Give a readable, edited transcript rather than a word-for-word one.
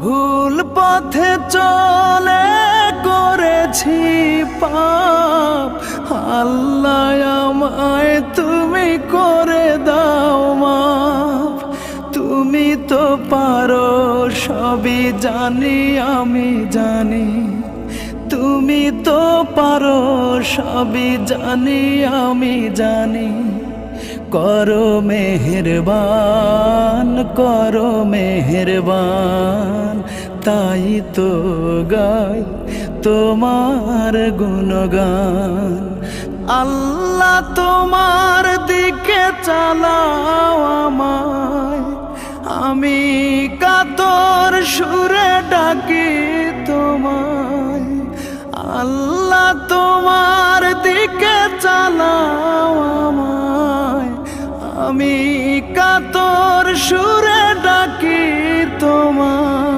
ভুল পথে চলে করেছি পাপ, আল্লাহ আমায় তুমি করে দাও মাফ। তুমি তো পারো সবই জানি আমি জানি, তুমি তো পারো সবই জানি আমি জানি। করো মেহেরবান, করো মেহেরবান, তাই তো গাই তোমার গুণগান। আল্লাহ তোমার দিকে চালাও আমায়, আমি কাতর সুরে ডাকি তোমায়। আল্লাহ তোমার দিকে চালাও আমায়, আমি কাতর সুরে ডাকি তোমায়।